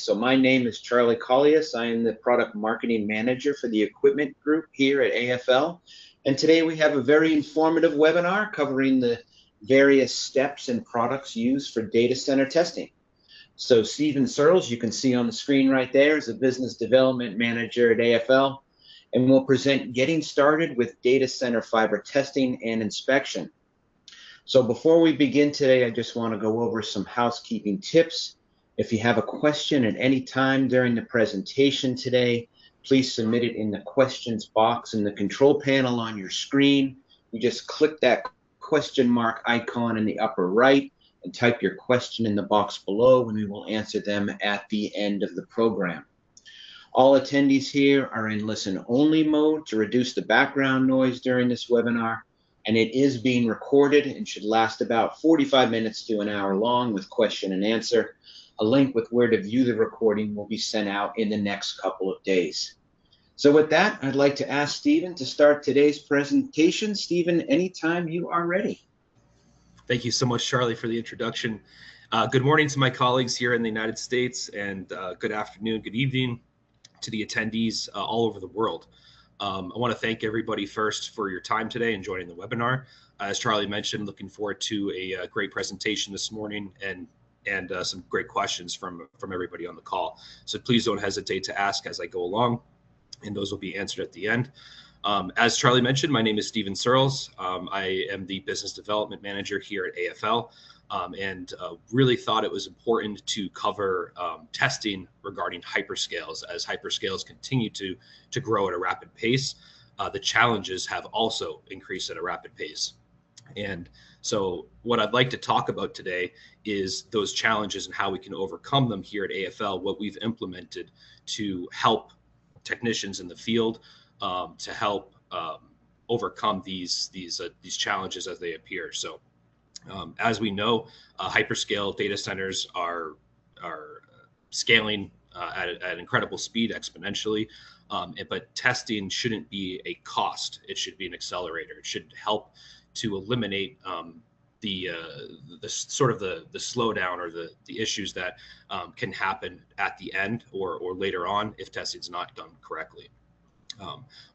So my name is Charlie Collius. I am the product marketing manager for the equipment group here at AFL. And today we have a very informative webinar covering the various steps and products used for data center testing. So Stephan Searles, you can see on the screen right there, is a business development manager at AFL, and will present getting started with data center fiber testing and inspection. So before we begin today, I just want to go over some housekeeping tips. If you have a question at any time during the presentation today, please submit it in the questions box in the control panel on your screen. You just click that question mark icon in the upper right and type your question in the box below, and we will answer them at the end of the program. All attendees here are in listen-only mode to reduce the background noise during this webinar, and it is being recorded and should last about 45 minutes to an hour long with question and answer. A link with where to view the recording will be sent out in the next couple of days. So with that, I'd like to ask Stephan to start today's presentation. Stephan, anytime you are ready. Thank you so much, Charlie, for the introduction. Good morning to my colleagues here in the United States, and good afternoon, good evening to the attendees all over the world. I want to thank everybody first for your time today and joining the webinar. As Charlie mentioned, looking forward to a great presentation this morning and some great questions from everybody on the call. So please don't hesitate to ask as I go along, and those will be answered at the end. As Charlie mentioned, my name is Stephan Searles. I am the business development manager here at AFL, and really thought it was important to cover testing regarding hyperscales. As hyperscales continue to grow at a rapid pace, the challenges have also increased at a rapid pace. And so what I'd like to talk about today is those challenges and how we can overcome them here at AFL, what we've implemented to help technicians in the field to help overcome these challenges as they appear. So as we know, hyperscale data centers are scaling at an incredible speed exponentially, but testing shouldn't be a cost. It should be an accelerator. It should help to eliminate the slowdown or the issues that can happen at the end or later on if testing is not done correctly.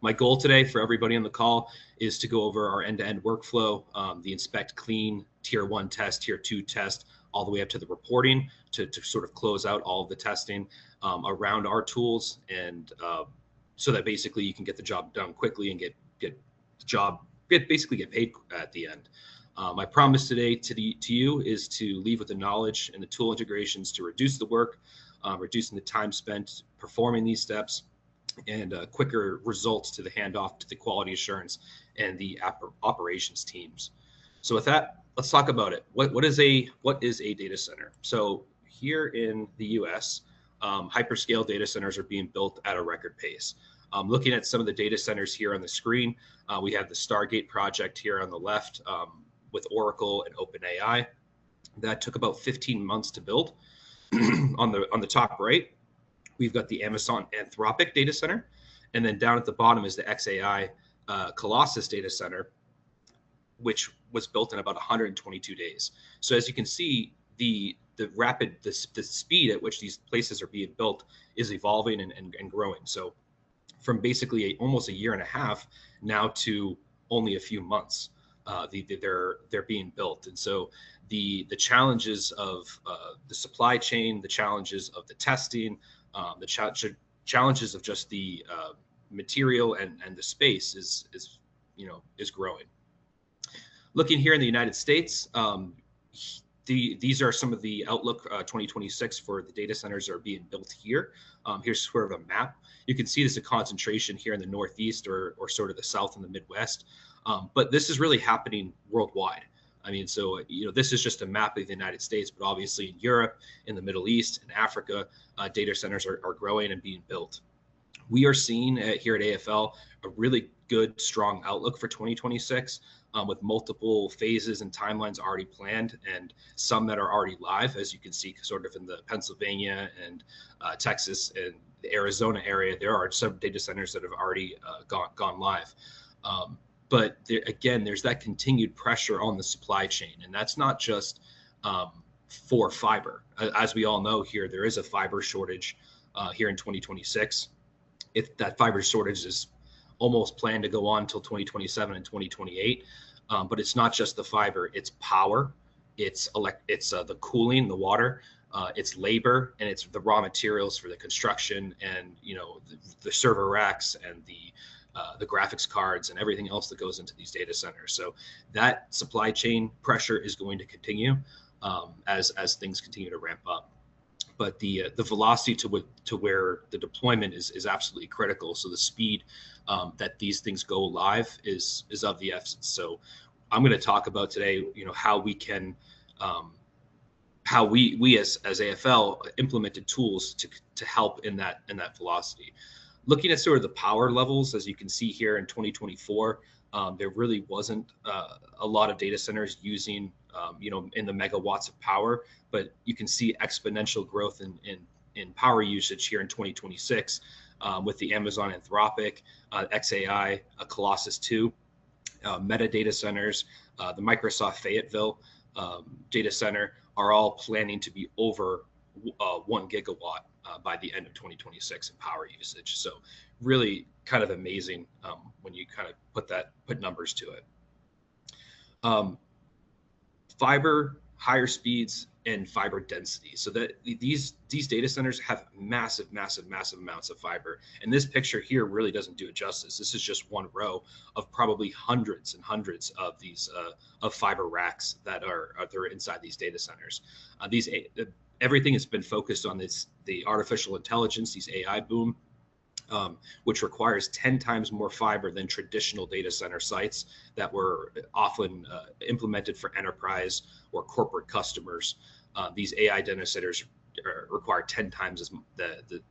My goal today for everybody on the call is to go over our end-to-end workflow, the inspect, clean, tier 1 test, tier 2 test, all the way up to the reporting to sort of close out all of the testing around our tools, and so that basically you can get the job done quickly and get paid at the end. My promise today to you is to leave with the knowledge and the tool integrations to reduce the work, reducing the time spent performing these steps, and quicker results to the handoff to the quality assurance and the operations teams. So with that, let's talk about it. What is a data center? So here in the US, hyperscale data centers are being built at a record pace. Looking at some of the data centers here on the screen, we have the Stargate project here on the left with Oracle and OpenAI. That took about 15 months to build. On the top right, we've got the Amazon Anthropic data center, and then down at the bottom is the XAI Colossus data center, which was built in about 122 days. So as you can see, the speed at which these places are being built is evolving and growing. So from basically almost a year and a half now to only a few months, they're being built. And so the challenges of the supply chain, the challenges of the testing, the challenges of just the material and the space is growing. Looking here in the United States, these are some of the outlook 2026 for the data centers that are being built here. Here's sort of a map. You can see there's a concentration here in the Northeast or sort of the South and the Midwest, but this is really happening worldwide. I mean, so, this is just a map of the United States, but obviously in Europe, in the Middle East, in Africa, data centers are growing and being built. We are seeing here at AFL a really good, strong outlook for 2026 with multiple phases and timelines already planned, and some that are already live, as you can see sort of in the Pennsylvania and Texas and the Arizona area. There are some data centers that have already gone live. But there, again, there's that continued pressure on the supply chain, and that's not just for fiber. As we all know here, there is a fiber shortage here in 2026. If that fiber shortage is almost planned to go on until 2027 and 2028. But it's not just the fiber, it's power, it's the cooling, the water, it's labor, and it's the raw materials for the construction, and the server racks and the graphics cards and everything else that goes into these data centers. So that supply chain pressure is going to continue as things continue to ramp up. But the velocity to where the deployment is absolutely critical. So the speed that these things go live is of the essence. So I'm going to talk about today, how we can, how we as AFL implemented tools to help in that velocity. Looking at sort of the power levels, as you can see here in 2024, there really wasn't a lot of data centers using, in the megawatts of power, but you can see exponential growth in power usage here in 2026 with the Amazon Anthropic, XAI, Colossus 2, Meta data centers, the Microsoft Fayetteville data center are all planning to be over 1 gigawatt by the end of 2026 in power usage. So really kind of amazing when you kind of put numbers to it. Fiber, higher speeds, and fiber density. So that these data centers have massive amounts of fiber. And this picture here really doesn't do it justice. This is just one row of probably hundreds and hundreds of these of fiber racks that are inside these data centers. Everything has been focused on the artificial intelligence, these AI boom, which requires 10 times more fiber than traditional data center sites that were often implemented for enterprise or corporate customers. These AI data centers require 10 times as the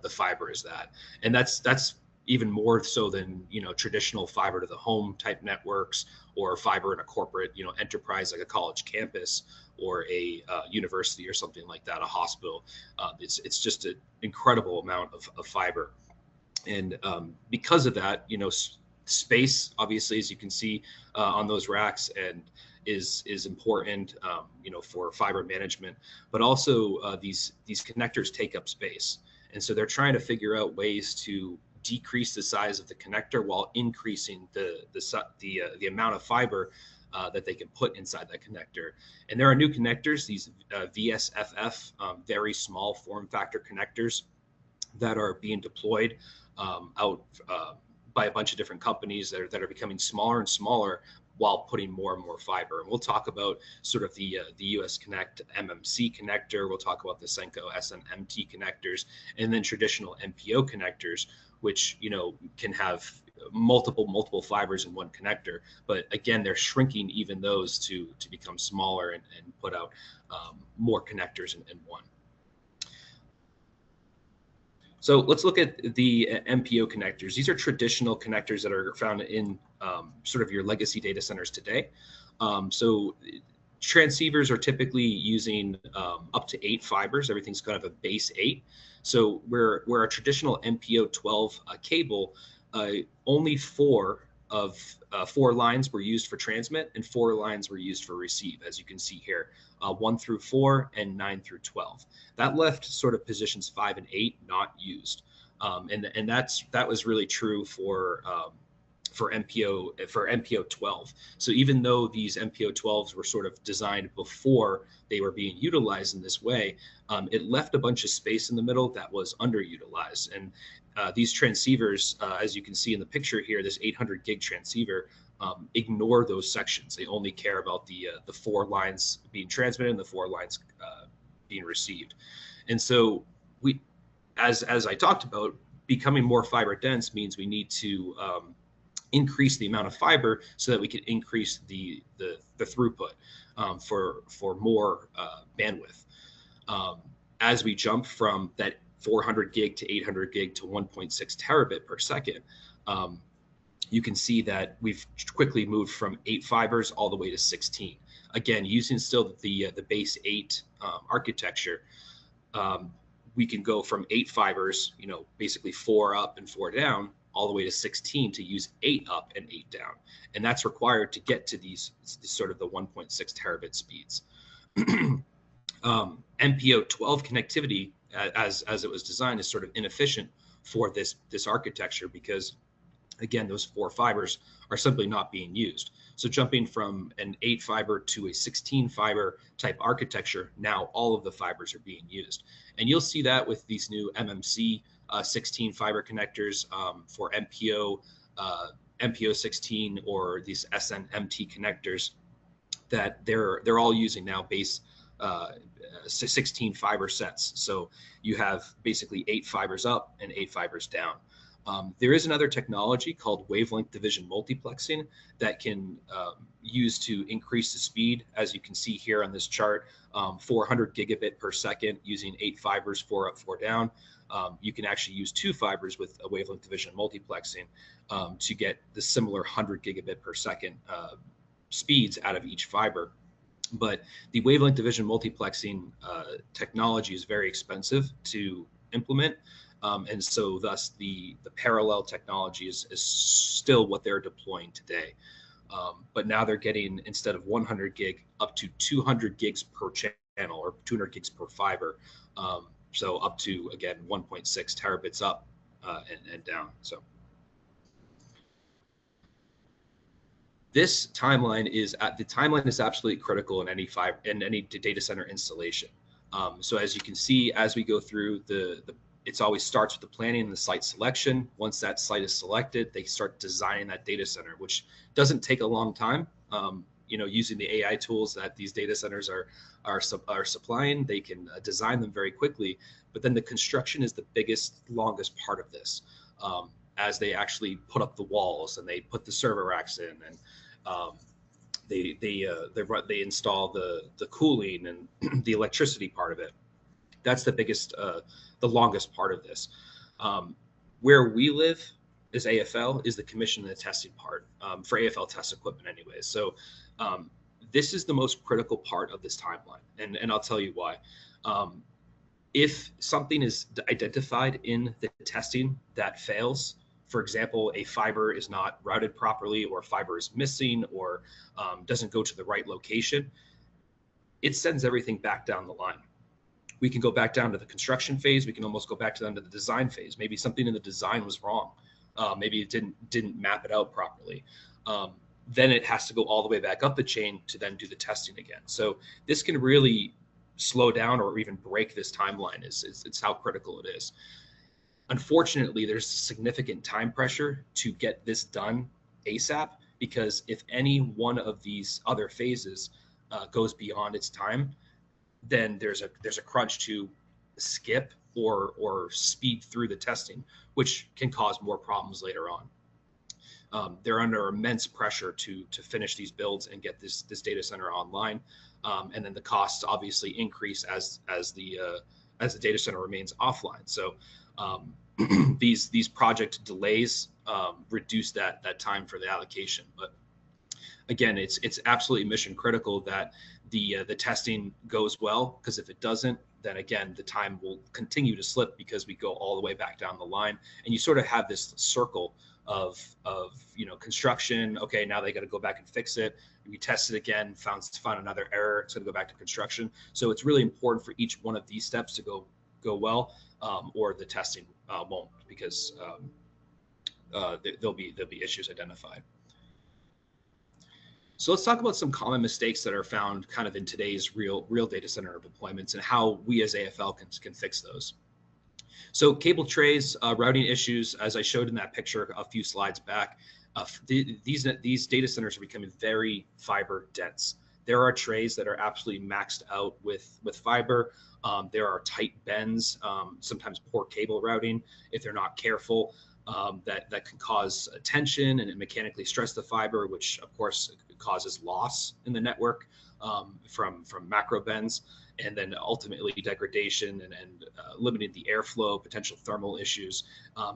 fiber as that, and that's even more so than traditional fiber to the home type networks or fiber in a corporate enterprise like a college campus or a university or something like that, a hospital. It's just an incredible amount of fiber, and because of that, space obviously, as you can see on those racks, and is important, for fiber management, but also these connectors take up space, and so they're trying to figure out ways to decrease the size of the connector while increasing the amount of fiber that they can put inside that connector. And there are new connectors, these VSFF, very small form factor connectors that are being deployed out by a bunch of different companies that are becoming smaller and smaller while putting more and more fiber. And we'll talk about sort of the US Connect MMC connector. We'll talk about the Senko SNMT connectors, and then traditional MPO connectors, which can have multiple fibers in one connector. But again, they're shrinking even those to become smaller and put out more connectors in one. So let's look at the MPO connectors. These are traditional connectors that are found in sort of your legacy data centers today. So transceivers are typically using up to 8 fibers. Everything's kind of a base 8. So where a traditional MPO 12 cable, only 4 lines were used for transmit and 4 lines were used for receive, as you can see here, 1 through 4 and 9 through 12. That left sort of positions 5 and 8 not used, and that was really true for MPO 12. So even though these MPO 12s were sort of designed before they were being utilized in this way, it left a bunch of space in the middle that was underutilized. And these transceivers, as you can see in the picture here, this 800 gig transceiver, ignore those sections. They only care about the 4 lines being transmitted and the 4 lines being received. And so as I talked about, becoming more fiber dense means we need to increase the amount of fiber so that we can increase the throughput for more bandwidth. As we jump from that 400 gig to 800 gig to 1.6 terabit per second, you can see that we've quickly moved from 8 fibers all the way to 16. Again, using still the base 8 architecture, we can go from 8 fibers, basically 4 up and 4 down, all the way to 16 to use 8 up and 8 down. And that's required to get to these sort of the 1.6 terabit speeds. MPO 12 connectivity, as it was designed, is sort of inefficient for this architecture, because again, those 4 fibers are simply not being used. So jumping from an 8 fiber to a 16 fiber type architecture, now all of the fibers are being used. And you'll see that with these new MMC 16 fiber connectors for MPO 16, or these SNMT connectors, that they're all using now base 16 fiber sets. So you have basically 8 fibers up and 8 fibers down. There is another technology called wavelength division multiplexing that can use to increase the speed, as you can see here on this chart, 400 gigabit per second using 8 fibers, 4 up, 4 down. You can actually use 2 fibers with a wavelength division multiplexing to get the similar 100 gigabit per second speeds out of each fiber. But the wavelength division multiplexing technology is very expensive to implement. And so thus the parallel technology is still what they're deploying today. But now they're getting, instead of 100 gig, up to 200 gigs per channel, or 200 gigs per fiber. So up to, again, 1.6 terabits up and down. So this timeline is absolutely critical in any data center installation. So as you can see, as we go through it always starts with the planning and the site selection. Once that site is selected, they start designing that data center, which doesn't take a long time. Using the AI tools that these data centers are supplying, they can design them very quickly. But then the construction is the longest part of this, as they actually put up the walls and they put the server racks in, and they install the cooling and the electricity part of it. That's the longest part of this. Where we live is AFL, is the commission and the testing part, for AFL test equipment anyways. So this is the most critical part of this timeline. And I'll tell you why. If something is identified in the testing that fails, for example, a fiber is not routed properly, or fiber is missing, or doesn't go to the right location, it sends everything back down the line. We can go back down to the construction phase. We can almost go back to the design phase. Maybe something in the design was wrong. Maybe it didn't map it out properly. Then it has to go all the way back up the chain to then do the testing again. So this can really slow down or even break this timeline. It's how critical it is. Unfortunately, there's significant time pressure to get this done ASAP, because if any one of these other phases goes beyond its time, then there's a crunch to skip or speed through the testing, which can cause more problems later on. They're under immense pressure to finish these builds and get this data center online, and then the costs obviously increase as the data center remains offline. So these project delays reduce that time for the allocation. But again, it's absolutely mission critical that the testing goes well, because if it doesn't, then again, the time will continue to slip, because we go all the way back down the line, and you sort of have this circle of construction. Okay, now they got to go back and fix it. We test it again, found another error, it's going to go back to construction. So it's really important for each one of these steps to go well, or the testing won't, because there'll be issues identified. So let's talk about some common mistakes that are found kind of in today's real data center deployments, and how we as AFL can fix those. So cable trays, routing issues, as I showed in that picture a few slides back, these data centers are becoming very fiber dense. There are trays that are absolutely maxed out with fiber. There are tight bends, sometimes poor cable routing if they're not careful. That can cause tension and mechanically stress the fiber, which of course causes loss in the network from macro bends, and then ultimately degradation and limiting the airflow, potential thermal issues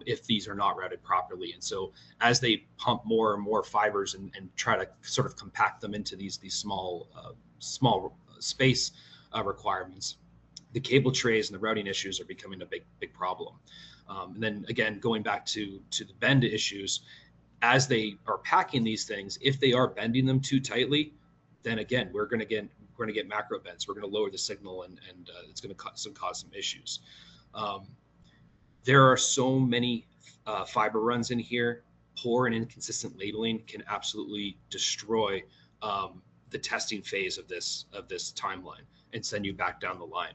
if these are not routed properly. And so as they pump more and more fibers and try to sort of compact them into these small space requirements, the cable trays and the routing issues are becoming a big problem. And then again, going back to the bend issues, as they are packing these things, if they are bending them too tightly, then again, we're going to get going to get macro bends. We're going to lower the signal, and it's going to cause some issues. There are so many fiber runs in here. Poor and inconsistent labeling can absolutely destroy the testing phase of this timeline and send you back down the line.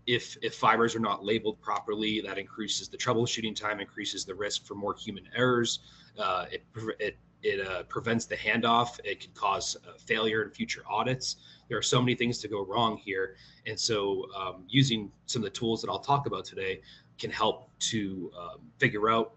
If fibers are not labeled properly, that increases the troubleshooting time, increases the risk for more human errors. It prevents the handoff. It can cause failure in future audits. There are so many things to go wrong here, and so using some of the tools that I'll talk about today can help to figure out,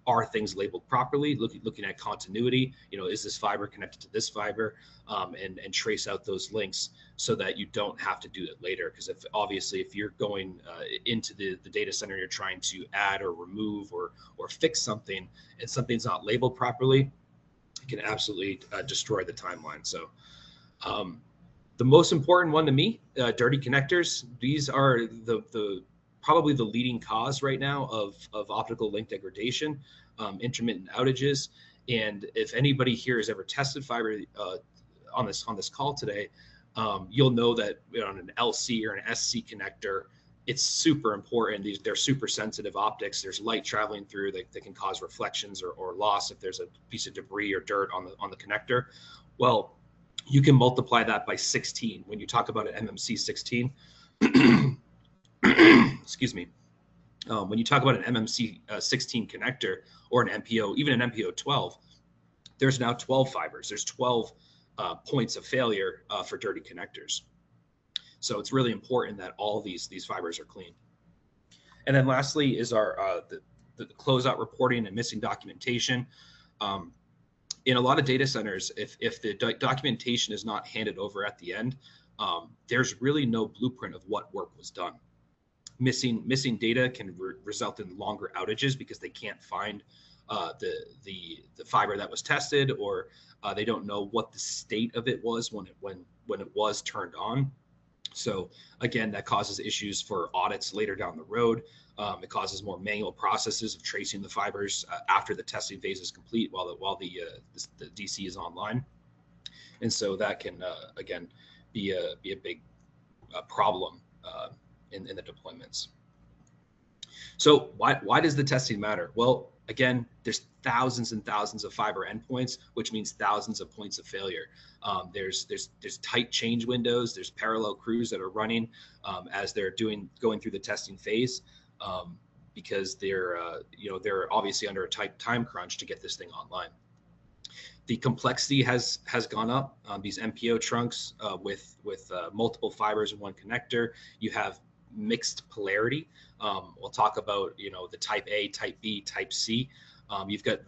are things labeled properly, looking at continuity, is this fiber connected to this fiber, and trace out those links so that you don't have to do it later. Because if you're going into the data center, you're trying to add or remove or fix something, and something's not labeled properly, it can absolutely destroy the timeline. So the most important one to me, dirty connectors. These are probably the leading cause right now of optical link degradation, intermittent outages. And if anybody here has ever tested fiber on this call today, you'll know that on an LC or an SC connector, it's super important. They're super sensitive optics. There's light traveling through that can cause reflections or loss if there's a piece of debris or dirt on the connector. Well, you can multiply that by 16 when you talk about an MMC 16. Excuse me. When you talk about an MMC 16 connector or an MPO, even an MPO 12, there's now 12 fibers. There's 12 points of failure for dirty connectors. So it's really important that all these fibers are clean. And then lastly is our the closeout reporting and missing documentation. In a lot of data centers, if the documentation is not handed over at the end, there's really no blueprint of what work was done. Missing data can result in longer outages because they can't find the fiber that was tested, or they don't know what the state of it was when it was turned on. So again, that causes issues for audits later down the road. It causes more manual processes of tracing the fibers after the testing phase is complete, while the DC is online, and so that can again be a big problem in the deployments. So why does the testing matter? Well, again, there's thousands and thousands of fiber endpoints, which means thousands of points of failure. There's tight change windows. There's parallel crews that are running as they're going through the testing phase, because they're obviously under a tight time crunch to get this thing online. The complexity has gone up. These MPO trunks with multiple fibers in one connector. You have mixed polarity. We'll talk about the type A, type B, type C. You've got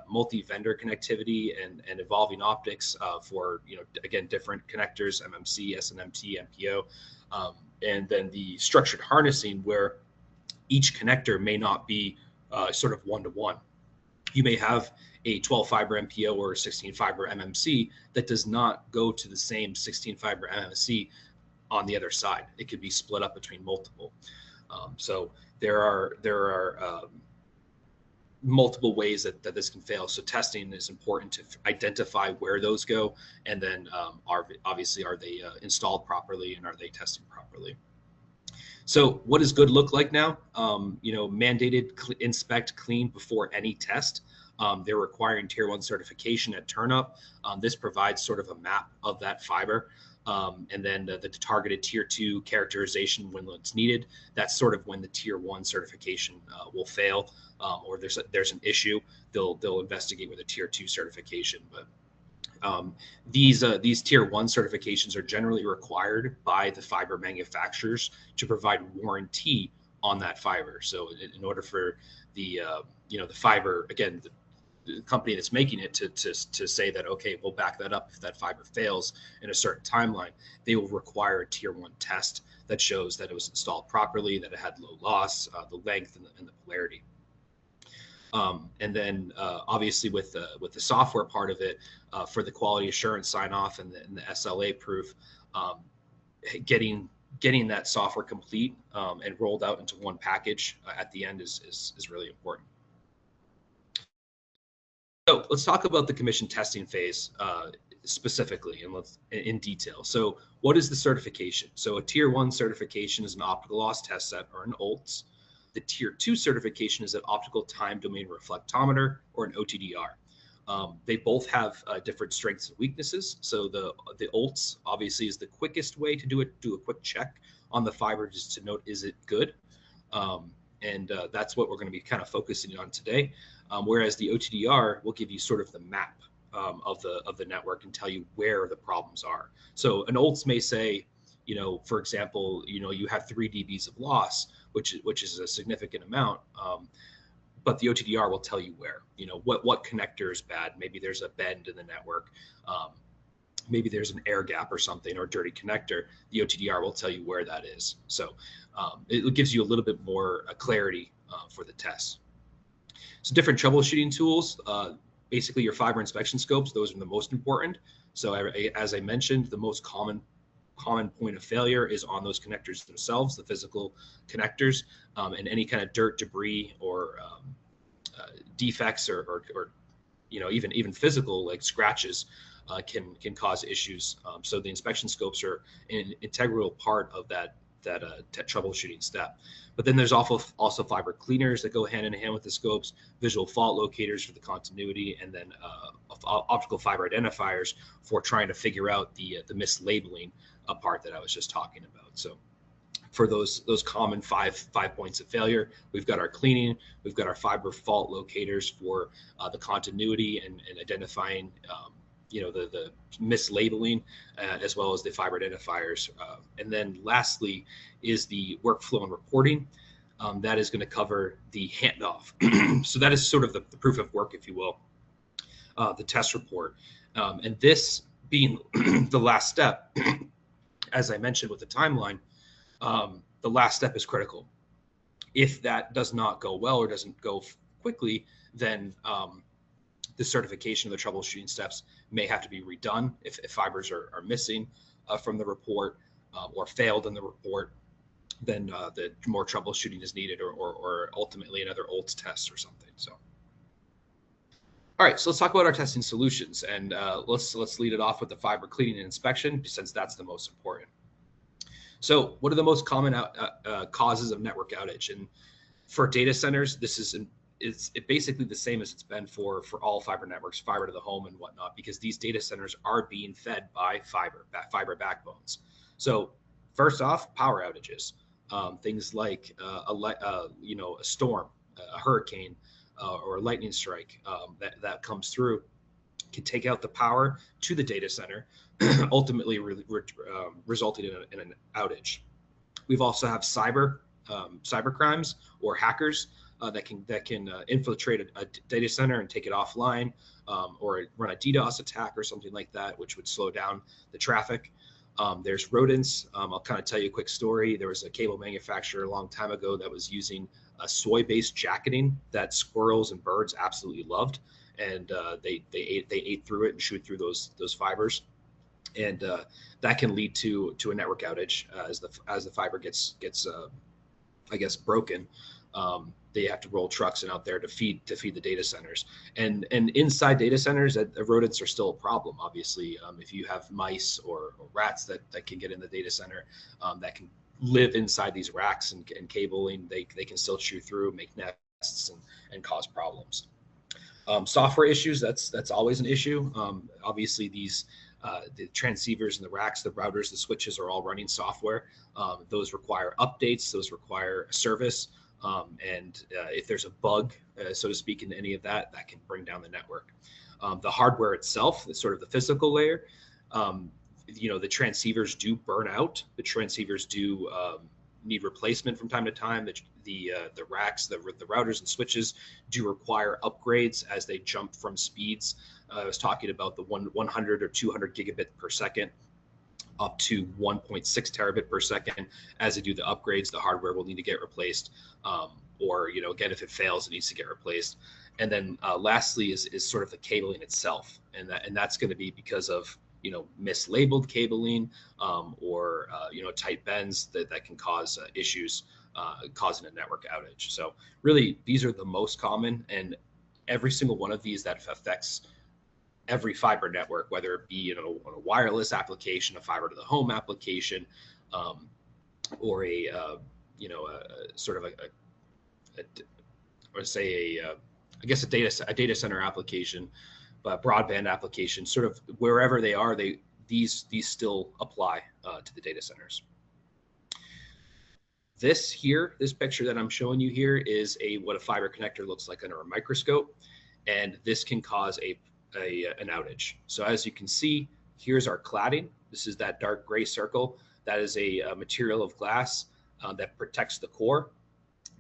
multi-vendor connectivity and evolving optics for again different connectors, MMC, SNMT, MPO, and then the structured harnessing where each connector may not be sort of one-to-one. You may have a 12 fiber MPO or a 16 fiber MMC that does not go to the same 16 fiber MMC on the other side. It could be split up between multiple. So there are multiple ways that this can fail. So testing is important to identify where those go, and then are they installed properly, and are they tested properly? So what does good look like now? Mandated inspect, clean before any test. They're requiring tier 1 certification at turnup. This provides sort of a map of that fiber. And then the targeted tier 2 characterization when it's needed. That's sort of when the tier 1 certification will fail, or there's an issue. They'll investigate with a tier 2 certification. But these tier 1 certifications are generally required by the fiber manufacturers to provide warranty on that fiber. So in order for the fiber, again, the company that's making it to say that, okay, we'll back that up if that fiber fails in a certain timeline, they will require a tier 1 test that shows that it was installed properly, that it had low loss, the length, and the polarity. And then obviously with the software part of it, for the quality assurance sign off and the SLA proof, getting that software complete and rolled out into one package at the end is really important. So let's talk about the commission testing phase. specifically and let's in detail. So what is the certification? So a tier 1 certification is an optical loss test set, or an OLTS. The tier 2 certification is an optical time domain reflectometer, or an OTDR. They both have different strengths and weaknesses. So the OLTS obviously is the quickest way to do a quick check on the fiber, just to note, is it good? And that's what we're going to be kind of focusing on today. Whereas the OTDR will give you sort of the map of the network and tell you where the problems are. So an OLTS may say, for example, you have 3 dBs of loss, which is a significant amount. But the OTDR will tell you where, what connector is bad. Maybe there's a bend in the network. Maybe there's an air gap or something, or a dirty connector. The OTDR will tell you where that is. So it gives you a little bit more clarity for the test. So different troubleshooting tools, basically your fiber inspection scopes, those are the most important. So as I mentioned, the most common point of failure is on those connectors themselves, the physical connectors, and any kind of dirt, debris, or defects, or even physical, like scratches, can cause issues. So the inspection scopes are an integral part of that troubleshooting step. But then there's also fiber cleaners that go hand in hand with the scopes, visual fault locators for the continuity, and then optical fiber identifiers for trying to figure out the mislabeling part that I was just talking about. So for those common five points of failure, we've got our cleaning, we've got our fiber fault locators for the continuity and identifying the mislabeling, as well as the fiber identifiers. And then lastly is the workflow and reporting. That is going to cover the handoff. So that is sort of the proof of work, if you will, the test report. And this being the last step, as I mentioned with the timeline, the last step is critical. If that does not go well or doesn't go quickly, then the certification of the troubleshooting steps may have to be redone if fibers are missing from the report, or failed in the report. Then the more troubleshooting is needed, or ultimately another OLTS test or something. So, all right, so let's talk about our testing solutions, and let's lead it off with the fiber cleaning and inspection, since that's the most important. So what are the most common causes of network outage? And for data centers, this is it's basically the same as it's been for all fiber networks, fiber to the home and whatnot, because these data centers are being fed by fiber backbones. So first off, power outages, things like a storm, a hurricane, or a lightning strike that comes through can take out the power to the data center, ultimately resulting in an outage. We've also have cyber crimes or hackers that can infiltrate a data center and take it offline, or run a DDoS attack or something like that, which would slow down the traffic. There's rodents. I'll kind of tell you a quick story. There was a cable manufacturer a long time ago that was using a soy-based jacketing that squirrels and birds absolutely loved, and they ate through it and chewed through those fibers, and that can lead to a network outage as the fiber gets I guess broken. They have to roll trucks and out there to feed the data centers, and inside data centers, rodents are still a problem. Obviously, if you have mice or rats that can get in the data center, that can live inside these racks and cabling, they can still chew through, make nests, and cause problems. Software issues, that's always an issue. Obviously, the transceivers and the racks, the routers, the switches are all running software. Those require updates, those require a service. And if there's a bug, so to speak, in any of that can bring down the network. The hardware itself, the sort of the physical layer, the transceivers do burn out. The transceivers do need replacement from time to time. The racks, the routers and switches do require upgrades as they jump from speeds. I was talking about the 100 or 200 gigabit per second up to 1.6 terabit per second. As they do the upgrades, the hardware will need to get replaced, or again, if it fails, it needs to get replaced. And then lastly is sort of the cabling itself, and that's going to be because of mislabeled cabling, or tight bends that can cause issues, causing a network outage. So really, these are the most common, and every single one of these that affects every fiber network, whether it be on a wireless application, a fiber to the home application, or a sort of or say I guess a data center application, but broadband application, sort of wherever they are, these still apply to the data centers. This picture that I'm showing you here is what a fiber connector looks like under a microscope, and this can cause an outage. So as you can see, here's our cladding. This is that dark gray circle. That is a material of glass that protects the core.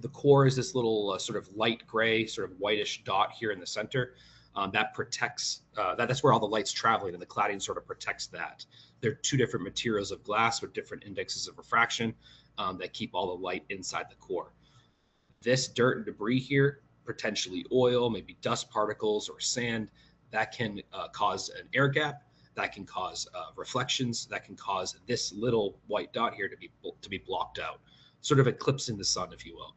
The core is this little sort of light gray, sort of whitish dot here in the center. That protects, that's where all the light's traveling, and the cladding sort of protects that. There are two different materials of glass with different indexes of refraction that keep all the light inside the core. This dirt and debris here, potentially oil, maybe dust particles or sand, that can cause an air gap, that can cause reflections, that can cause this little white dot here to be blocked out, sort of eclipsing the sun, if you will.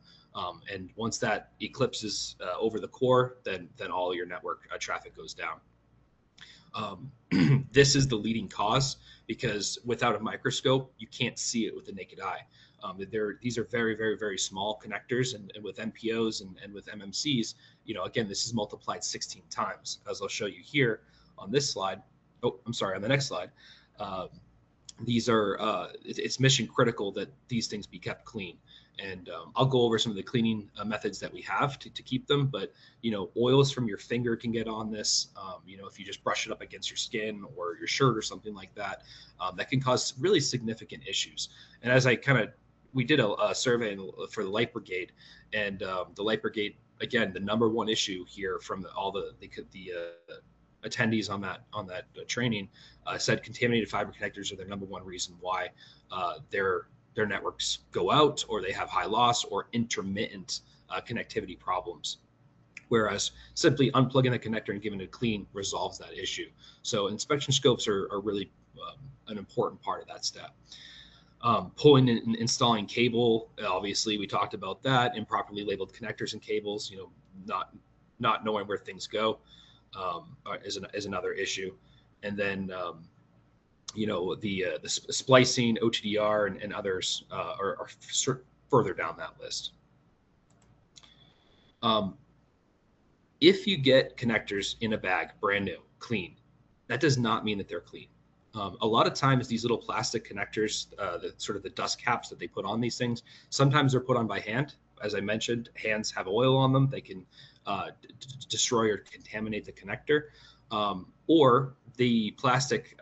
And once that eclipses over the core, then all your network traffic goes down. This is the leading cause, because without a microscope, you can't see it with the naked eye. These are very, very, very small connectors, and with MPOs and with MMCs, again, this is multiplied 16 times, as I'll show you here on this slide. Oh, I'm sorry, on the next slide. These are, it's mission critical that these things be kept clean. And I'll go over some of the cleaning methods that we have to keep them. But, oils from your finger can get on this. If you just brush it up against your skin or your shirt or something like that, that can cause really significant issues. And as we did a survey for the Light Brigade, and the Light Brigade, again, the number one issue here from all the attendees on that training said contaminated fiber connectors are the number one reason why their networks go out, or they have high loss or intermittent connectivity problems. Whereas simply unplugging the connector and giving it a clean resolves that issue. So inspection scopes are really an important part of that step. Pulling and installing cable, obviously we talked about that. Improperly labeled connectors and cables, not knowing where things go is another issue. And then the splicing, OTDR, and others are further down that list. If you get connectors in a bag, brand new, clean, that does not mean that they're clean. A lot of times these little plastic connectors, the dust caps that they put on these things, sometimes they're put on by hand. As I mentioned, hands have oil on them. They can destroy or contaminate the connector. Or the plastic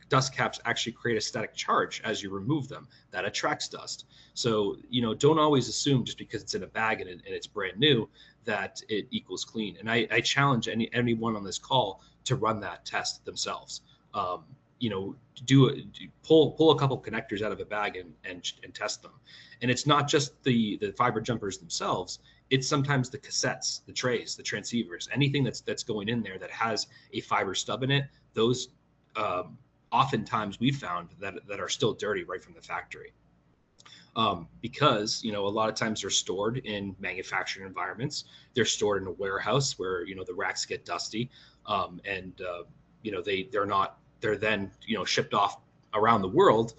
dust caps actually create a static charge as you remove them that attracts dust. So, don't always assume just because it's in a bag and it's brand new that it equals clean. And I challenge anyone on this call to run that test themselves. Pull a couple connectors out of a bag and test them. And it's not just the fiber jumpers themselves. It's sometimes the cassettes, the trays, the transceivers, anything that's going in there that has a fiber stub in it. Those oftentimes we've found that are still dirty right from the factory. Because, a lot of times they're stored in manufacturing environments. They're stored in a warehouse where, the racks get dusty. They're then, shipped off around the world,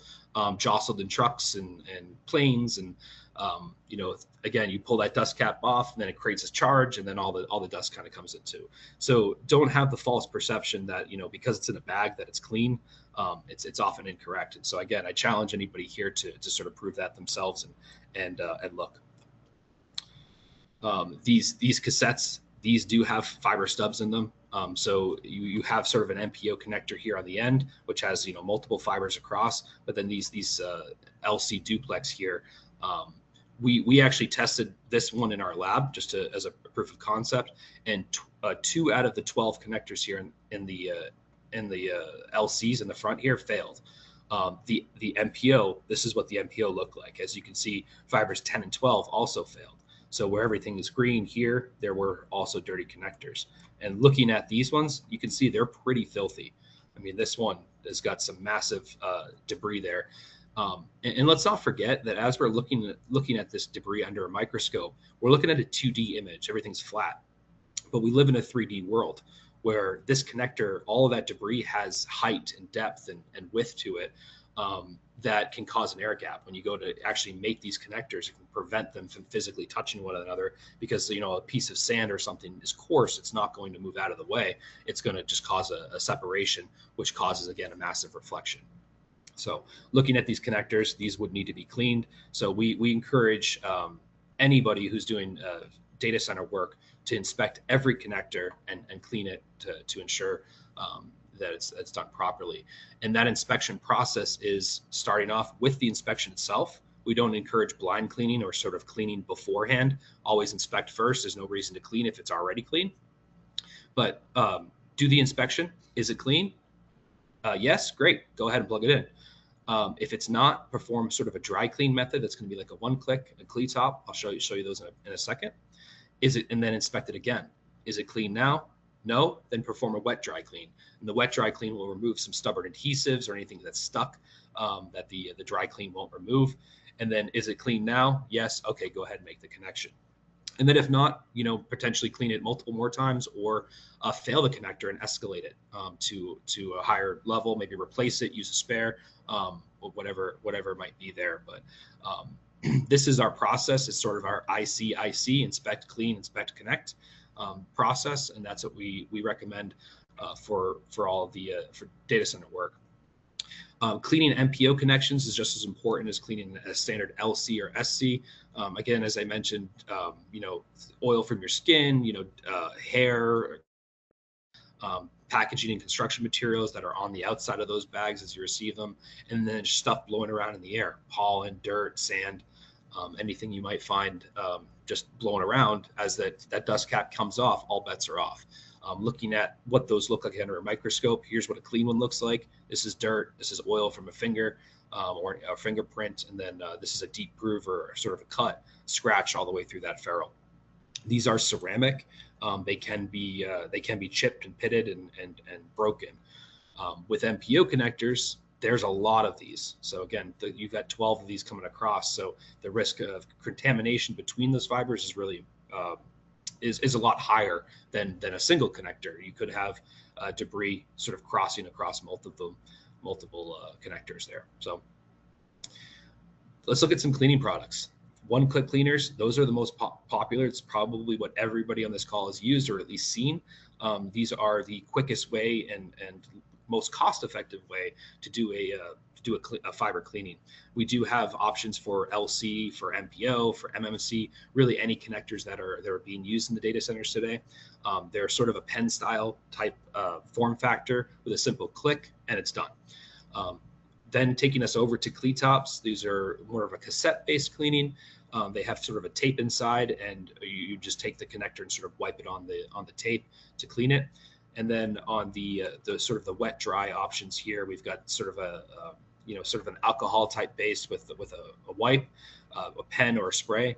jostled in trucks and planes. And, again, you pull that dust cap off and then it creates a charge, and then all the dust kind of comes into. So don't have the false perception that, because it's in a bag that it's clean. It's often incorrect. And so again, I challenge anybody here to sort of prove that themselves and look. These cassettes, these do have fiber stubs in them. So you have sort of an MPO connector here on the end, which has multiple fibers across. But then these LC duplex here, we actually tested this one in our lab just as a proof of concept, and 2 out of the 12 connectors here in the LCs in the front here failed. The MPO, this is what the MPO looked like. As you can see, fibers 10 and 12 also failed. So where everything is green here, there were also dirty connectors. And looking at these ones, you can see they're pretty filthy. I mean, this one has got some massive debris there. And let's not forget that as we're looking at this debris under a microscope, we're looking at a 2D image. Everything's flat. But we live in a 3D world where this connector, all of that debris has height and depth and width to it, that can cause an air gap. When you go to actually make these connectors, it can prevent them from physically touching one another, because, you know, a piece of sand or something is coarse, it's not going to move out of the way. It's going to just cause a separation, which causes, again, a massive reflection. So looking at these connectors, these would need to be cleaned. So we encourage anybody who's doing data center work to inspect every connector and clean it to ensure that it's done properly. And that inspection process is starting off with the inspection itself. We don't encourage blind cleaning or sort of cleaning beforehand. Always inspect first. There's no reason to clean if it's already clean. But do the inspection. Is it clean? Yes, great. Go ahead and plug it in. If it's not, perform sort of a dry clean method. That's going to be like a one-click, a clean top. I'll show you those in a second. And then inspect it again. Is it clean now? No, then perform a wet dry clean. And the wet dry clean will remove some stubborn adhesives or anything that's stuck that the dry clean won't remove. And then, is it clean now? Yes. Okay, go ahead and make the connection. And then if not, you know, potentially clean it multiple more times, or fail the connector and escalate it to a higher level, maybe replace it, use a spare, or whatever might be there. But this is our process. It's sort of our IC, inspect, clean, inspect, connect process. And that's what we recommend for all of the for data center work. Cleaning MPO connections is just as important as cleaning a standard LC or SC. Again, as I mentioned, you know, oil from your skin, you know, hair, packaging and construction materials that are on the outside of those bags as you receive them, and then stuff blowing around in the air, pollen, dirt, sand, anything you might find just blowing around. As that dust cap comes off, all bets are off. Looking at what those look like under a microscope, here's what a clean one looks like. This is dirt. This is oil from a finger or a fingerprint. And then this is a deep groove or sort of a cut, scratch all the way through that ferrule. These are ceramic. They can be chipped and pitted and broken. With MPO connectors, there's a lot of these. So again, you've got 12 of these coming across. So the risk of contamination between those fibers is really is a lot higher than a single connector. You could have debris sort of crossing across multiple connectors there. So let's look at some cleaning products. One-click cleaners, those are the most popular. It's probably what everybody on this call has used or at least seen. These are the quickest way and most cost-effective way to do a fiber cleaning. We do have options for LC, for MPO, for MMC, really any connectors that are being used in the data centers today. They're sort of a pen style type form factor with a simple click and it's done. Then taking us over to Cleatops, these are more of a cassette-based cleaning. They have sort of a tape inside, and you just take the connector and sort of wipe it on the tape to clean it. And then on the sort of the wet dry options here, we've got sort of sort of an alcohol type base with a wipe, a pen or a spray,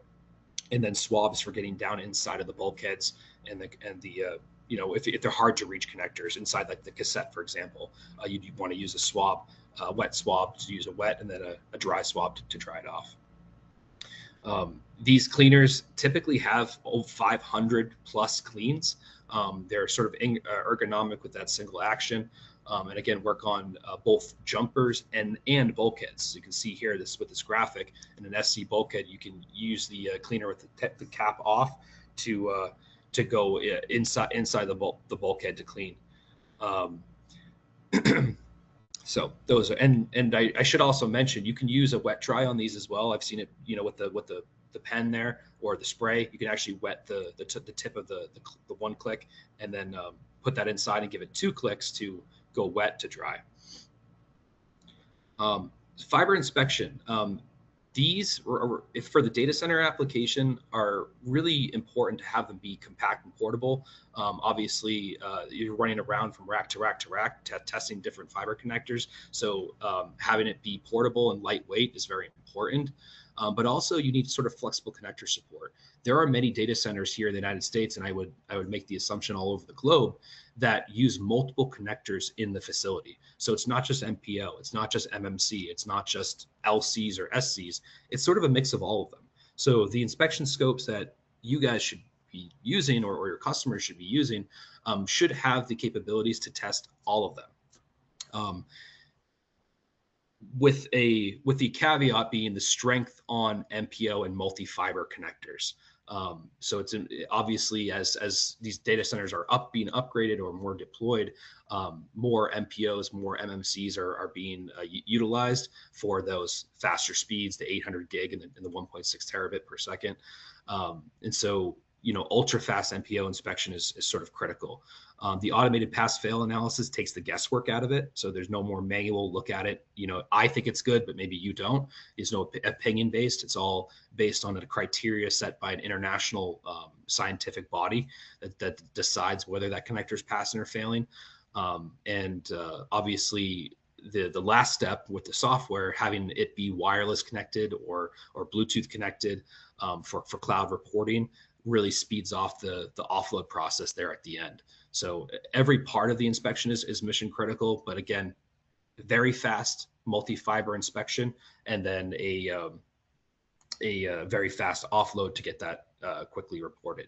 and then swabs for getting down inside of the bulkheads and the you know, if they're hard to reach connectors inside, like the cassette, for example, you'd want to use a swab, a wet swab to use a wet, and then a dry swab to dry it off. These cleaners typically have 500 plus cleans. They're sort of ergonomic with that single action. And again, work on both jumpers and bulkheads. So you can see here with this graphic, in an SC bulkhead, you can use the cleaner with the cap off to go inside the bulkhead to clean. So those are, and I should also mention, you can use a wet dry on these as well. I've seen it, you know, with the pen there or the spray. You can actually wet the tip of the one click and then put that inside and give it 2 clicks to go wet to dry. Fiber inspection. These, if for the data center application, are really important to have them be compact and portable. Obviously, you're running around from rack to rack to rack, testing different fiber connectors. So having it be portable and lightweight is very important. But also you need sort of flexible connector support. There are many data centers here in the United States, and I would make the assumption all over the globe, that use multiple connectors in the facility. So it's not just MPO, it's not just MMC, it's not just LCs or SCs. It's sort of a mix of all of them. So the inspection scopes that you guys should be using, or your customers should be using, should have the capabilities to test all of them. With the caveat being the strength on MPO and multi-fiber connectors. So it's obviously as these data centers are being upgraded or more deployed, more MPOs, more MMCs are being utilized for those faster speeds, the 800 gig and the 1.6 terabit per second. And so, ultra fast MPO inspection is sort of critical. The automated pass-fail analysis takes the guesswork out of it. So there's no more manual look at it. I think it's good, but maybe you don't. It's no opinion based. It's all based on a criteria set by an international scientific body that decides whether that connector is passing or failing. Obviously, the last step with the software, having it be wireless connected or Bluetooth connected for cloud reporting, really speeds off the offload process there at the end. So every part of the inspection is mission critical, but again, very fast multi-fiber inspection, and then a very fast offload to get that quickly reported.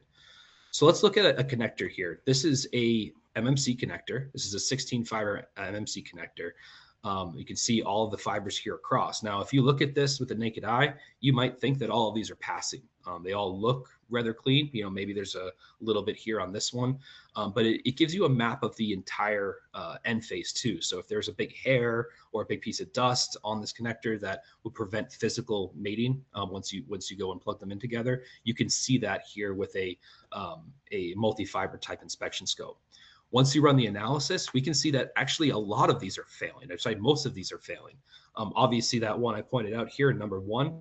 So let's look at a connector here. This is a MMC connector. This is a 16 fiber MMC connector. You can see all of the fibers here across. Now, if you look at this with the naked eye, you might think that all of these are passing. They all look rather clean. Maybe there's a little bit here on this one, but it gives you a map of the entire end face too. So if there's a big hair or a big piece of dust on this connector that would prevent physical mating once you go and plug them in together, you can see that here with a multi-fiber type inspection scope. Once you run the analysis, we can see that actually a lot of these are failing. Actually, most of these are failing. Obviously, that one I pointed out here, number 1,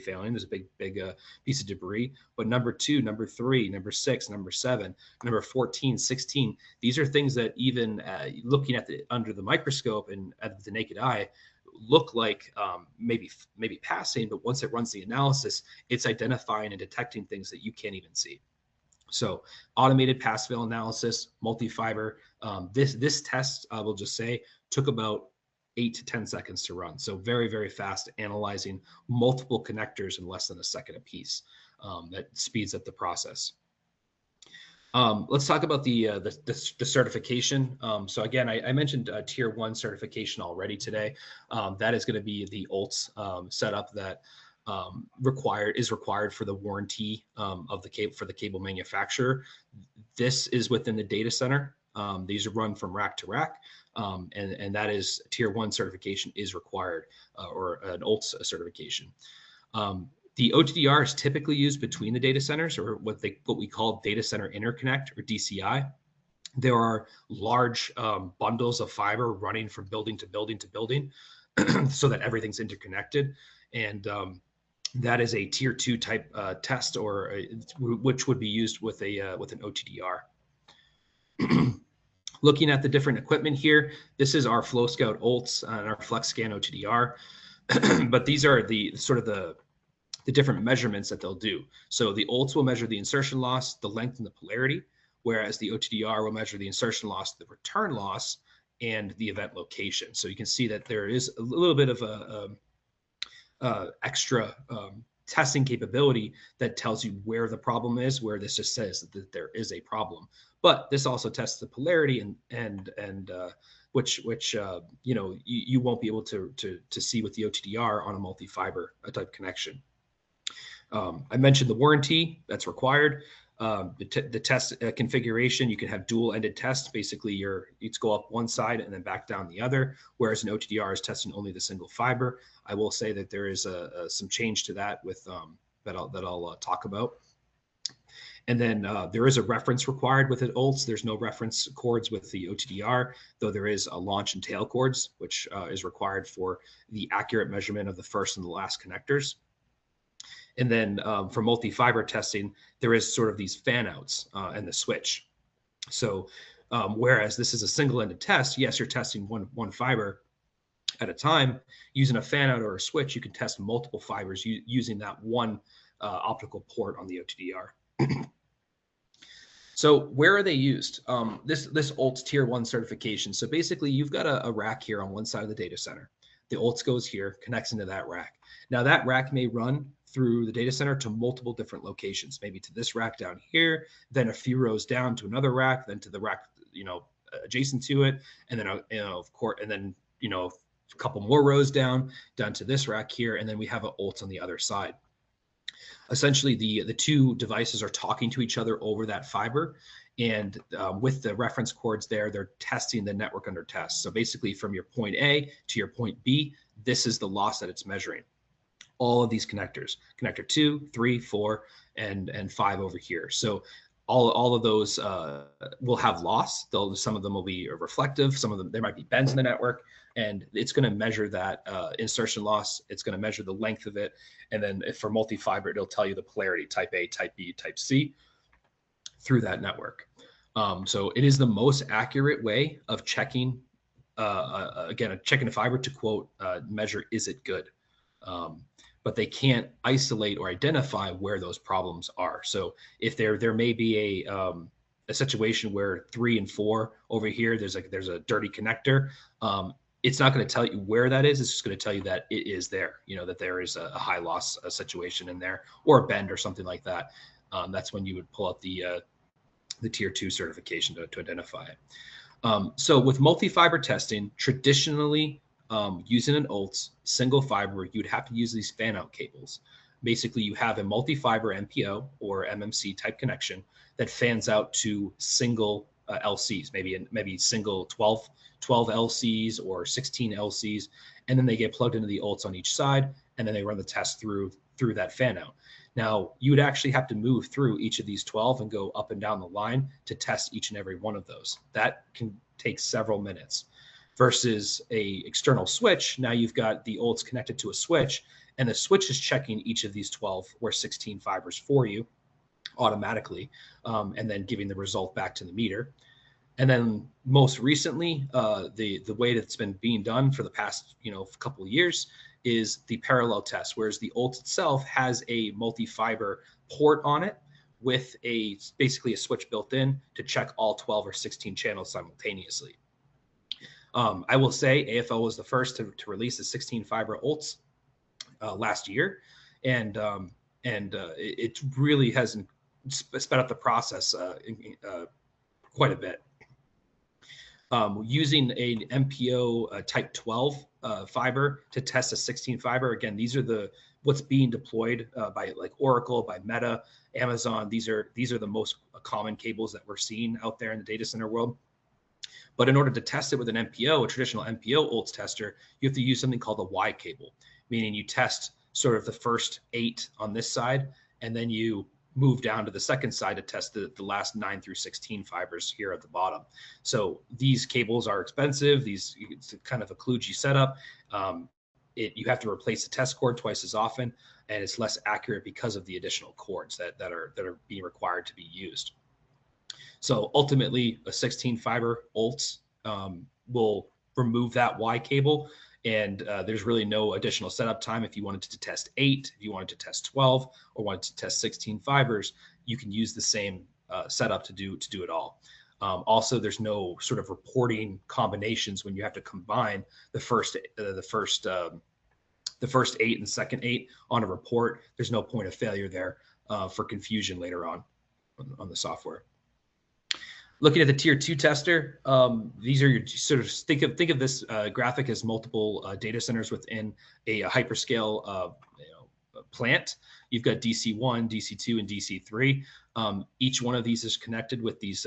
failing. There's a big piece of debris. But number 2, number 3, number 6, number 7, number 14, 16, these are things that even looking at under the microscope and at the naked eye look like maybe passing, but once it runs the analysis, it's identifying and detecting things that you can't even see. So automated pass-fail analysis, multi-fiber. This test, I will just say, took about 8 to 10 seconds to run. So very, very fast, analyzing multiple connectors in less than a second apiece. That speeds up the process. Let's talk about the certification. So again, I mentioned Tier 1 certification already today. That is going to be the OLTS setup that is required for the warranty of the cable for the cable manufacturer. This is within the data center. These are run from rack to rack, and that is Tier 1 certification is required, or an OLTS certification. The OTDR is typically used between the data centers, or what we call data center interconnect, or DCI. There are large bundles of fiber running from building to building to building, so that everything's interconnected, and that is a Tier 2 type test, which would be used with an OTDR. Looking at the different equipment here, this is our Flow Scout OLTS and our FlexScan OTDR, but these are the different measurements that they'll do. So the OLTS will measure the insertion loss, the length, and the polarity, whereas the OTDR will measure the insertion loss, the return loss, and the event location. So you can see that there is a little bit of extra testing capability that tells you where the problem is, where this just says that there is a problem. But this also tests the polarity and which you won't be able to see with the OTDR on a multi-fiber type connection. I mentioned the warranty that's required. The test configuration, you can have dual-ended tests. Basically, it's go up one side and then back down the other, whereas an OTDR is testing only the single fiber. I will say that there is some change to that with that I'll talk about. And then there is a reference required with the OLTS. There's no reference cords with the OTDR, though there is a launch and tail cords, which is required for the accurate measurement of the first and the last connectors. And then for multi-fiber testing, there is sort of these fan outs and the switch. So whereas this is a single-ended test, yes, you're testing one fiber at a time. Using a fan out or a switch, you can test multiple fibers using that one optical port on the OTDR. So where are they used? This OLTS Tier 1 certification. So basically, you've got a rack here on one side of the data center. The OLTS goes here, connects into that rack. Now that rack may run through the data center to multiple different locations, maybe to this rack down here, then a few rows down to another rack, then to the rack, adjacent to it, and then, of course, and then, a couple more rows down to this rack here, and then we have an ult on the other side. Essentially, the two devices are talking to each other over that fiber, and with the reference cords there, they're testing the network under test. So basically, from your point A to your point B, this is the loss that it's measuring. All of these connectors, connector 2, 3, 4, and 5 over here. So all of those will have loss. Some of them will be reflective. Some of them, there might be bends in the network, and it's going to measure that insertion loss. It's going to measure the length of it. And then if for multi-fiber, it'll tell you the polarity, type A, type B, type C, through that network. So it is the most accurate way of checking, checking a fiber to quote, measure, is it good? But they can't isolate or identify where those problems are. So if there may be a situation where 3 and 4 over here, there's a dirty connector, it's not going to tell you where that is. It's just going to tell you that it is there, that there is a high loss situation in there, or a bend or something like that. That's when you would pull out the tier 2 certification to identify it. So with multi-fiber testing, traditionally, using an ULT single fiber, you'd have to use these fan out cables. Basically, you have a multi-fiber MPO or MMC type connection that fans out to single LCs, maybe single 12 LCs or 16 LCs, and then they get plugged into the ULTs on each side, and then they run the test through that fan out. Now, you would actually have to move through each of these 12 and go up and down the line to test each and every one of those. That can take several minutes. Versus a external switch, now you've got the ULTs connected to a switch, and the switch is checking each of these 12 or 16 fibers for you automatically, and then giving the result back to the meter. And then most recently, the way that's been being done for the past couple of years is the parallel test, whereas the ULT itself has a multi-fiber port on it with basically a switch built in to check all 12 or 16 channels simultaneously. I will say AFL was the first to release the 16 fiber ULTs last year, and it really has sped up the process quite a bit. Using a MPO type 12 fiber to test a 16 fiber. Again, these are what's being deployed by like Oracle, by Meta, Amazon. These are the most common cables that we're seeing out there in the data center world. But in order to test it with an MPO, a traditional MPO ULTs tester, you have to use something called a Y cable, meaning you test sort of the first 8 on this side, and then you move down to the second side to test the last 9 through 16 fibers here at the bottom. So these cables are expensive. It's kind of a kludgy setup. You have to replace the test cord twice as often, and it's less accurate because of the additional cords that are being required to be used. So ultimately, a 16 fiber ULT will remove that Y cable, and there's really no additional setup time. If you wanted to test 8, if you wanted to test 12, or wanted to test 16 fibers, you can use the same setup to do it all. Also, there's no sort of reporting combinations when you have to combine the first 8 and the second 8 on a report. There's no point of failure there for confusion later on the software. Looking at the tier 2 tester, these are your sort of think of this graphic as multiple data centers within a hyperscale plant. You've got DC1, DC2, and DC3. Each one of these is connected with these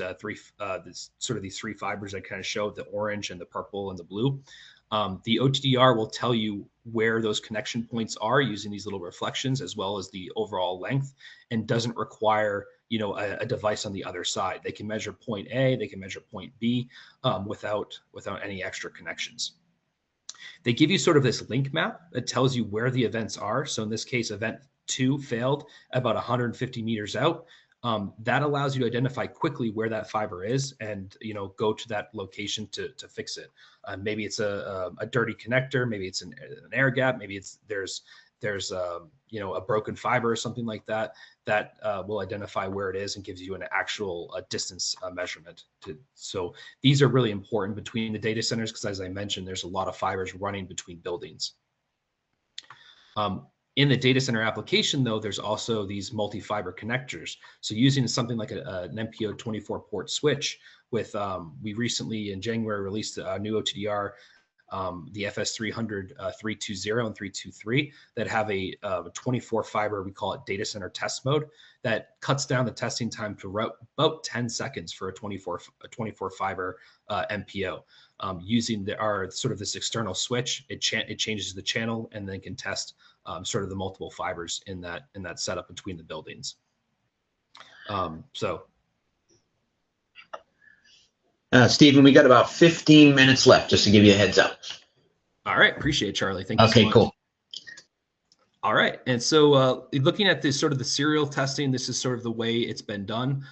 these 3 fibers I kind of showed, the orange and the purple and the blue. The OTDR will tell you where those connection points are using these little reflections, as well as the overall length, and doesn't require a device on the other side. They can measure point A, they can measure point B without any extra connections. They give you sort of this link map that tells you where the events are. So in this case, event 2 failed about 150 meters out. That allows you to identify quickly where that fiber is and go to that location to fix it. Maybe it's a dirty connector, maybe it's an air gap, maybe there's a broken fiber or something like that. That will identify where it is and gives you an actual distance measurement. So these are really important between the data centers because, as I mentioned, there's a lot of fibers running between buildings. In the data center application, though, there's also these multi-fiber connectors. So using something like an MPO 24 port switch with, we recently in January released a new OTDR, the FS300 320 and 323 that have a 24 fiber, we call it data center test mode, that cuts down the testing time to about 10 seconds for a 24 fiber MPO. Using our sort of this external switch, it changes the channel and then can test sort of the multiple fibers in that setup between the buildings. Stephen, we got about 15 minutes left, just to give you a heads up. All right, appreciate it, Charlie. Thank you so much. Okay, cool. All right, and so looking at this sort of the serial testing, this is sort of the way it's been done.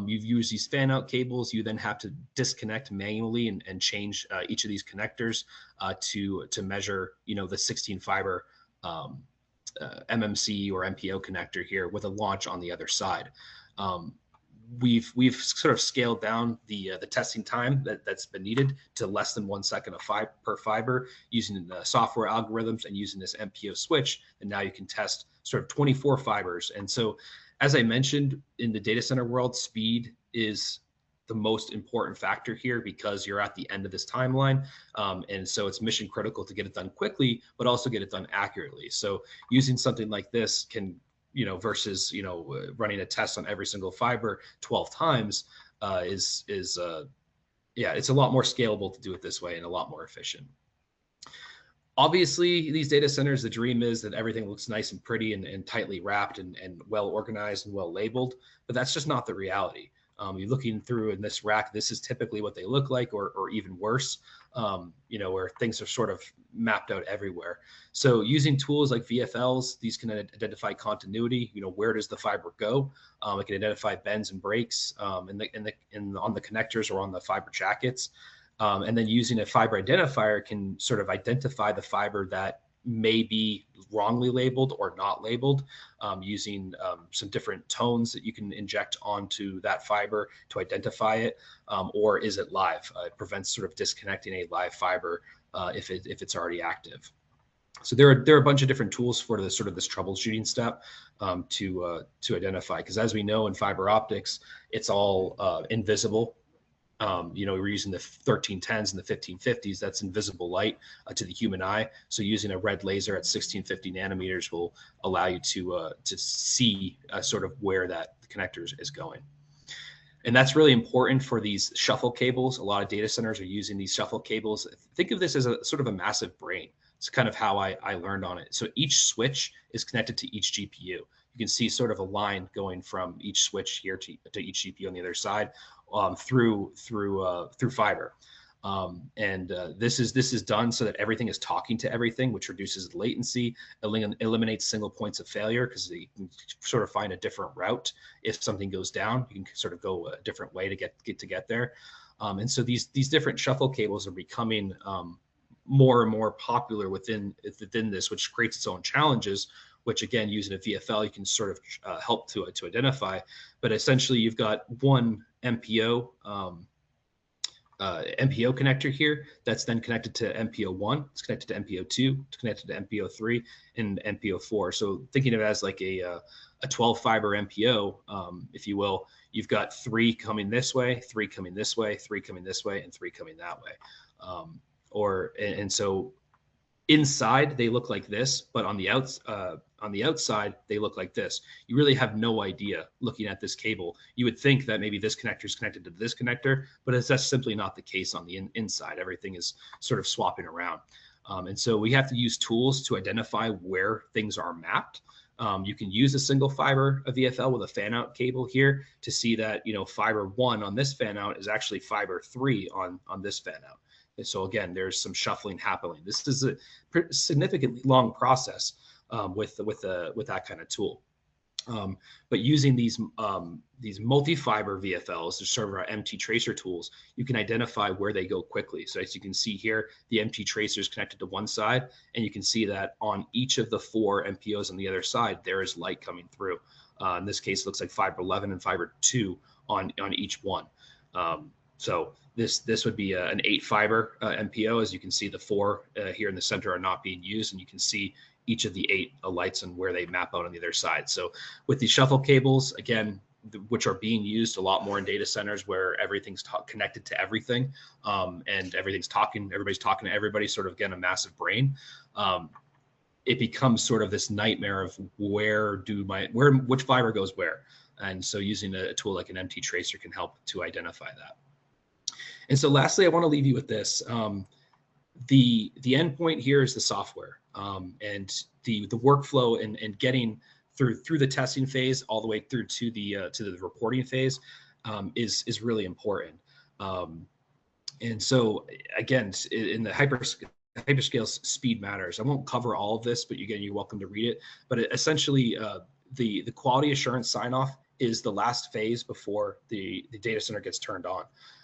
You've used these fan out cables. You then have to disconnect manually and change each of these connectors to measure, the 16 fiber MMC or MPO connector here with a launch on the other side. We've sort of scaled down the testing time that's been needed to less than 1 second per fiber using the software algorithms and using this MPO switch. And now you can test sort of 24 fibers. And so, as I mentioned, in the data center world, speed is the most important factor here because you're at the end of this timeline. And so it's mission critical to get it done quickly, but also get it done accurately. So using something like this can, versus, running a test on every single fiber 12 times it's a lot more scalable to do it this way and a lot more efficient. Obviously, these data centers, the dream is that everything looks nice and pretty and tightly wrapped and well organized and well labeled, but that's just not the reality. You're looking through in this rack, this is typically what they look like, or even worse, where things are sort of mapped out everywhere. So using tools like VFLs, these can identify continuity. Where does the fiber go? It can identify bends and breaks on the connectors or on the fiber jackets. And then using a fiber identifier can sort of identify the fiber that may be wrongly labeled or not labeled, using some different tones that you can inject onto that fiber to identify it, or is it live? It prevents sort of disconnecting a live fiber if it's already active. So there are a bunch of different tools for this troubleshooting step to identify, because as we know in fiber optics, it's all invisible. We're using the 1310s and the 1550s. That's invisible light to the human eye. So using a red laser at 1650 nanometers will allow you to see sort of where that connector is going. And that's really important for these shuffle cables. A lot of data centers are using these shuffle cables. Think of this as a sort of a massive brain. It's kind of how I learned on it. So each switch is connected to each GPU. You can see sort of a line going from each switch here to each GPU on the other side. Through fiber, this is done so that everything is talking to everything, which reduces latency, eliminates single points of failure, because you can sort of find a different route if something goes down. You can sort of go a different way to get there, and so these different shuffle cables are becoming more and more popular within this, which creates its own challenges. Which again, using a VFL, you can sort of help to identify. But essentially, you've got one MPO connector here that's then connected to MPO1. It's connected to MPO2. It's connected to MPO3 and MPO4. So thinking of it as like a 12 fiber MPO, if you will, you've got 3 coming this way, 3 coming this way, 3 coming this way, and 3 coming that way. And so inside they look like this, but on the outside they look like this. You really have no idea looking at this cable. You would think that maybe this connector is connected to this connector, but that's simply not the case on the inside. Everything is sort of swapping around. And so we have to use tools to identify where things are mapped. You can use a single fiber, a VFL with a fan out cable here to see that, fiber 1 on this fan out is actually fiber 3 on this fan out. And so again, there's some shuffling happening. This is a significantly long process with that kind of tool. But using these multi-fiber VFLs, the sort of our MT tracer tools, you can identify where they go quickly. So as you can see here, the MT tracer is connected to one side, and you can see that on each of the 4 MPOs on the other side, there is light coming through. In this case, it looks like fiber 11 and fiber 2 on each one. So this would be an 8 fiber MPO. As you can see, the 4 here in the center are not being used, and you can see each of the 8 lights and where they map out on the other side. So with these shuffle cables, again, which are being used a lot more in data centers where everything's connected to everything, and everybody's talking to everybody, sort of, again, a massive brain. It becomes sort of this nightmare of which fiber goes where. And so using a tool like an MT tracer can help to identify that. And so lastly, I want to leave you with this. The endpoint here is the software, and the workflow and getting through the testing phase all the way through to the reporting phase is really important. And so again, in the hyperscale, speed matters. I won't cover all of this, but again, you're welcome to read it. But essentially, the quality assurance sign-off is the last phase before the data center gets turned on.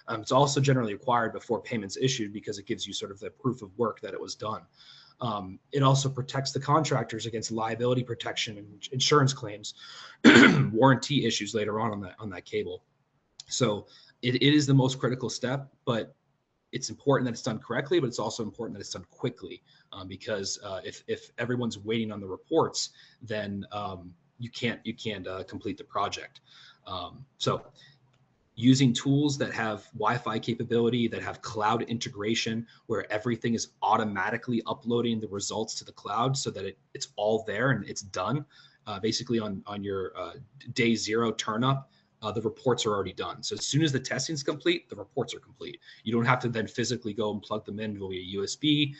It's also generally required before payments issued because it gives you sort of the proof of work that it was done. It also protects the contractors against liability protection and insurance claims, warranty issues later on that cable. So it is the most critical step, but it's important that it's done correctly, but it's also important that it's done quickly, because if everyone's waiting on the reports, then you can't complete the project. So using tools that have Wi-Fi capability, that have cloud integration, where everything is automatically uploading the results to the cloud so that it's all there and it's done. Basically on your day 0 turn up, the reports are already done. So as soon as the testing's complete, the reports are complete. You don't have to then physically go and plug them in via USB,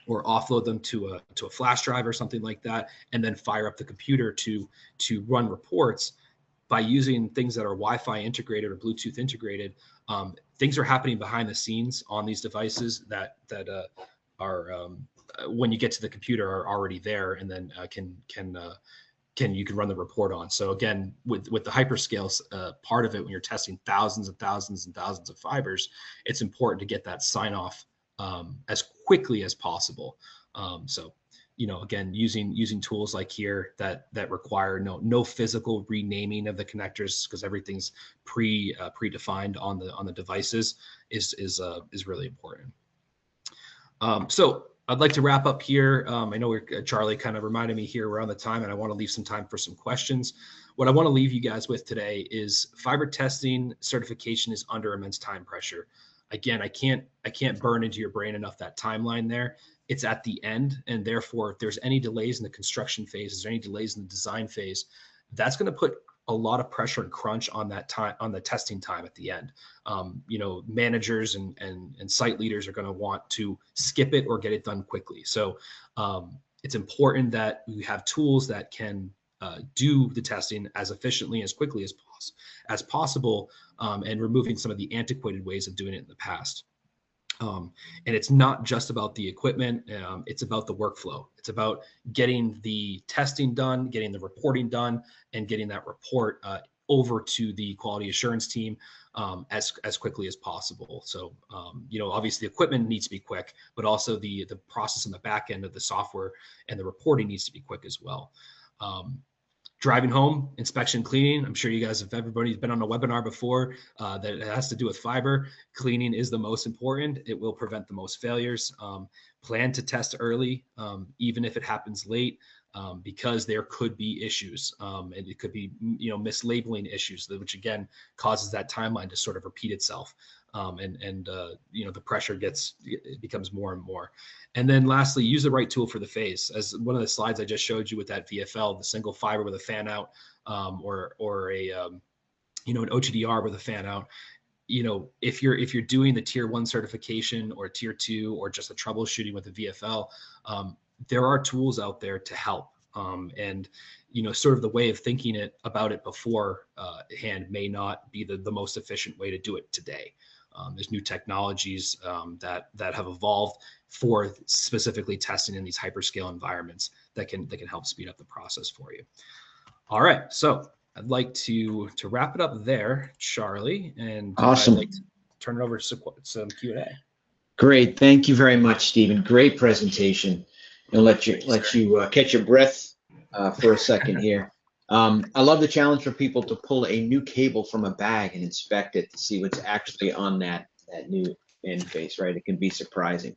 or offload them to a flash drive or something like that, and then fire up the computer to run reports. By using things that are Wi-Fi integrated or Bluetooth integrated, things are happening behind the scenes on these devices that are when you get to the computer are already there, and then you can run the report on. So again, with the hyperscale part of it, when you're testing thousands and thousands and thousands of fibers, it's important to get that sign off as quickly as possible. So, again, using tools like here that require no physical renaming of the connectors, because everything's predefined on the devices is really important. So I'd like to wrap up here. I know Charlie kind of reminded me here we're on the time, and I want to leave some time for some questions. What I want to leave you guys with today is fiber testing certification is under immense time pressure. Again, I can't burn into your brain enough that timeline there. It's at the end, and therefore, if there's any delays in the construction phase, is there any delays in the design phase, that's going to put a lot of pressure and crunch on that time, on the testing time at the end. Managers and site leaders are going to want to skip it or get it done quickly. So it's important that we have tools that can do the testing as efficiently, as quickly as possible, and removing some of the antiquated ways of doing it in the past. And it's not just about the equipment, it's about the workflow. It's about getting the testing done, getting the reporting done, and getting that report over to the quality assurance team as quickly as possible. So, obviously the equipment needs to be quick, but also the process on the back end of the software and the reporting needs to be quick as well. Driving home, inspection, cleaning. I'm sure you guys, if everybody's been on a webinar before that it has to do with fiber, cleaning is the most important. It will prevent the most failures. Plan to test early, even if it happens late, because there could be issues, and it could be mislabeling issues, which again causes that timeline to sort of repeat itself, and the pressure becomes more and more. And then lastly, use the right tool for the phase. As one of the slides I just showed you with that VFL, the single fiber with a fan out, or a an OTDR with a fan out. If you're doing the tier 1 certification or tier 2 or just a troubleshooting with a VFL, there are tools out there to help. And sort of the way of thinking about it beforehand may not be the most efficient way to do it today. There's new technologies that have evolved for specifically testing in these hyperscale environments that can help speed up the process for you. All right, so I'd like to wrap it up there, Charlie, and awesome. I'd like to turn it over to some Q&A. Great, thank you very much, Stephen. Great presentation. I'll let you catch your breath for a second here. I love the challenge for people to pull a new cable from a bag and inspect it to see what's actually on that new end face, right? It can be surprising.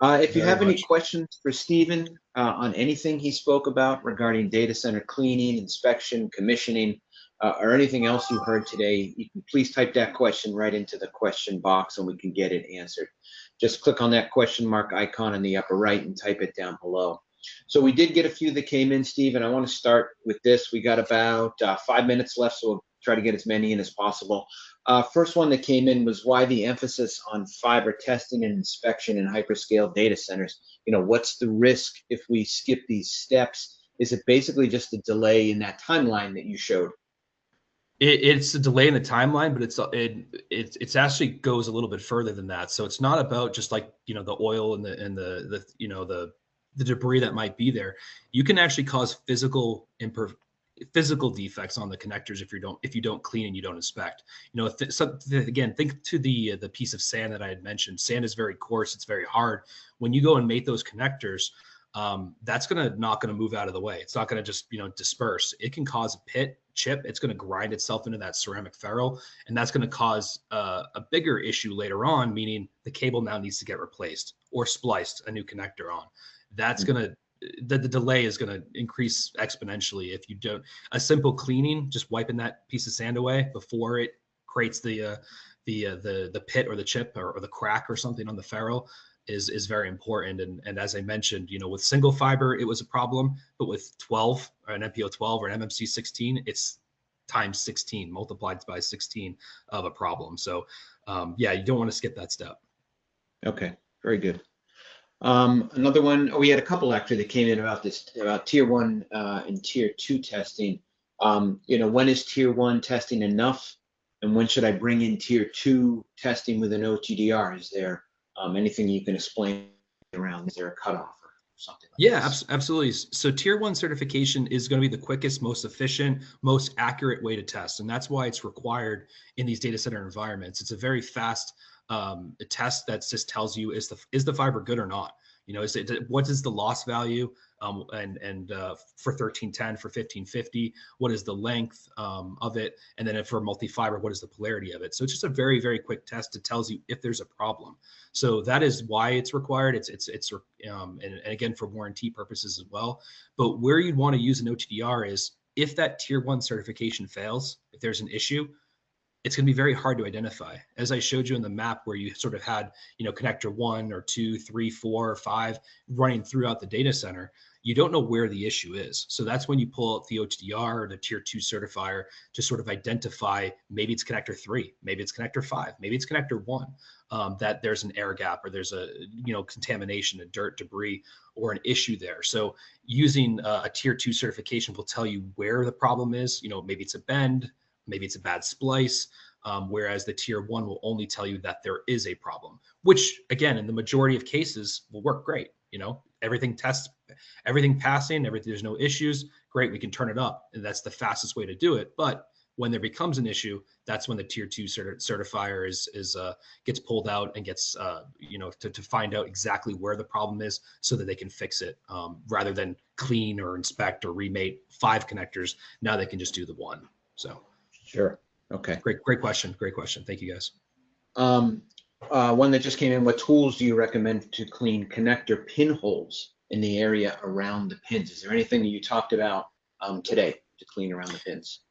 If you very have any much. questions for Stephen on anything he spoke about regarding data center cleaning, inspection, commissioning, or anything else you heard today, you can please type that question right into the question box and we can get it answered. Just click on that question mark icon in the upper right and type it down below. So we did get a few that came in, Steve, and I want to start with this. We got about 5 minutes left, so we'll try to get as many in as possible. First one that came in was why the emphasis on fiber testing and inspection in hyperscale data centers. What's the risk if we skip these steps? Is it basically just a delay in that timeline that you showed? It's a delay in the timeline, but it's actually goes a little bit further than that. So it's not about just like the oil and the debris that might be there. You can actually cause physical defects on the connectors if you don't clean and you don't inspect. Again, think to the piece of sand that I had mentioned. Sand is very coarse, it's very hard. When you go and mate those connectors, that's not going to move out of the way. It's not going to just disperse. It can cause a chip. It's going to grind itself into that ceramic ferrule, and that's going to cause a bigger issue later on, meaning the cable now needs to get replaced or spliced a new connector on. That's going to the delay is going to increase exponentially if you don't. A simple cleaning, just wiping that piece of sand away before it creates the pit or the chip or the crack or something on the ferrule is very important. And as I mentioned, with single fiber, it was a problem, but with 12 or an MPO 12 or an MMC 16, it's times 16 multiplied by 16 of a problem. So yeah, you don't want to skip that step. Okay, very good. Another one, we had a couple actually that came in about tier 1 and tier 2 testing. When is tier 1 testing enough, and when should I bring in tier 2 testing with an OTDR? Is there anything you can explain around? Is there a cutoff or something like this? Absolutely. So tier 1 certification is going to be the quickest, most efficient, most accurate way to test, and that's why it's required in these data center environments. It's a very fast a test that just tells you is the fiber good or not. What is the loss value and for 1310, for 1550, what is the length of it, and then for multi-fiber, what is the polarity of it? So it's just a very, very quick test that tells you if there's a problem. So that is why it's required. It's and again for warranty purposes as well. But where you'd want to use an OTDR is if that tier 1 certification fails, if there's an issue, it's going to be very hard to identify. As I showed you in the map where you sort of had, connector 1 or 2, 3, 4, or 5 running throughout the data center, you don't know where the issue is. So that's when you pull out the OTDR or the tier 2 certifier to sort of identify, maybe it's connector 3, maybe it's connector 5, maybe it's connector 1, that there's an air gap or there's a, contamination, a dirt, debris, or an issue there. So using a tier 2 certification will tell you where the problem is. Maybe it's a bend, maybe it's a bad splice, whereas the tier 1 will only tell you that there is a problem, which again, in the majority of cases will work great. Everything passing, there's no issues. Great. We can turn it up. And that's the fastest way to do it. But when there becomes an issue, that's when the tier 2 certifier gets pulled out and gets, to find out exactly where the problem is so that they can fix it, rather than clean or inspect or remate 5 connectors. Now they can just do the 1. So. Sure. Okay. Great question. Great question. Thank you, guys. One that just came in, what tools do you recommend to clean connector pinholes in the area around the pins? Is there anything that you talked about today to clean around the pins?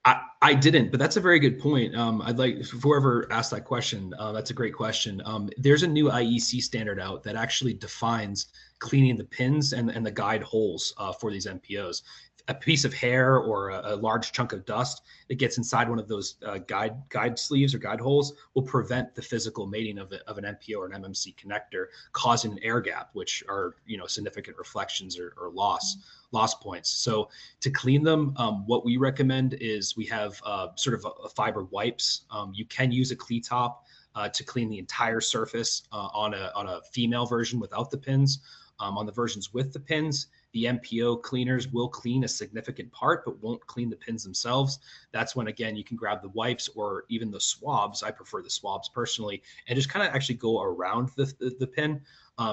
I didn't, but that's a very good point. I'd like whoever asked that question. That's a great question. There's a new IEC standard out that actually defines cleaning the pins and the guide holes for these MPOs. A piece of hair or a large chunk of dust that gets inside one of those guide sleeves or guide holes will prevent the physical mating of an MPO or an MMC connector, causing an air gap, which are significant reflections or loss points. So to clean them, what we recommend is we have sort of a fiber wipes. You can use a cleat top to clean the entire surface on a female version without the pins. On the versions with the pins, the MPO cleaners will clean a significant part, but won't clean the pins themselves. That's when, again, you can grab the wipes or even the swabs. I prefer the swabs personally, and just kind of actually go around the pin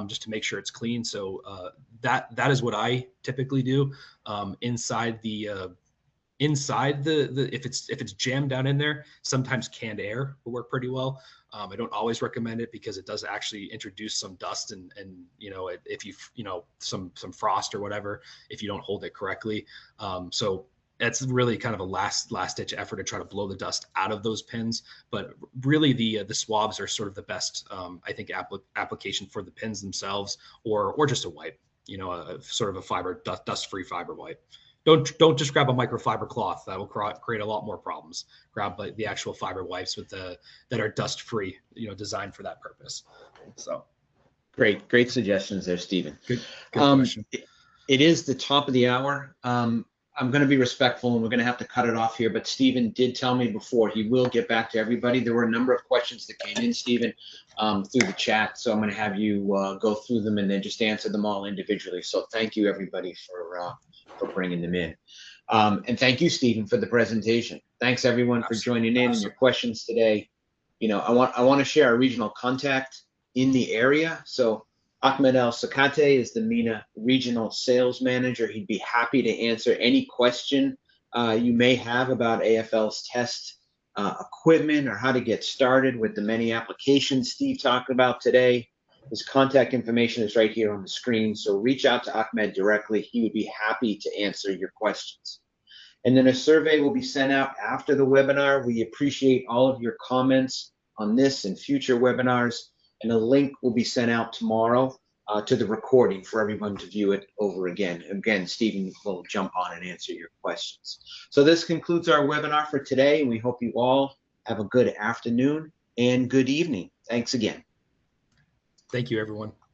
just to make sure it's clean. So that is what I typically do inside the inside if it's jammed down in there, sometimes canned air will work pretty well. I don't always recommend it because it does actually introduce some dust and if you some frost or whatever if you don't hold it correctly. So that's really kind of a last ditch effort to try to blow the dust out of those pins. But really, the swabs are sort of the best, I think, application for the pins themselves, or just a wipe. A sort of a fiber dust-free fiber wipe. Don't just grab a microfiber cloth. That will create a lot more problems. Grab the actual fiber wipes that are dust-free, designed for that purpose. So, great suggestions there, Stephen. Good question. It is the top of the hour. I'm going to be respectful, and we're going to have to cut it off here. But Stephen did tell me before he will get back to everybody. There were a number of questions that came in, Stephen, through the chat. So I'm going to have you go through them and then just answer them all individually. So thank you, everybody, for bringing them in. And thank you, Stephen, for the presentation. Thanks, everyone, for joining in and your questions today. I want to share our regional contact in the area. So Ahmed El Sakate is the MENA Regional Sales Manager. He'd be happy to answer any question you may have about AFL's test equipment or how to get started with the many applications Steve talked about today. His contact information is right here on the screen, so reach out to Ahmed directly. He would be happy to answer your questions. And then a survey will be sent out after the webinar. We appreciate all of your comments on this and future webinars. And a link will be sent out tomorrow to the recording for everyone to view it over again. Again, Stephen will jump on and answer your questions. So this concludes our webinar for today, and we hope you all have a good afternoon and good evening. Thanks again. Thank you, everyone.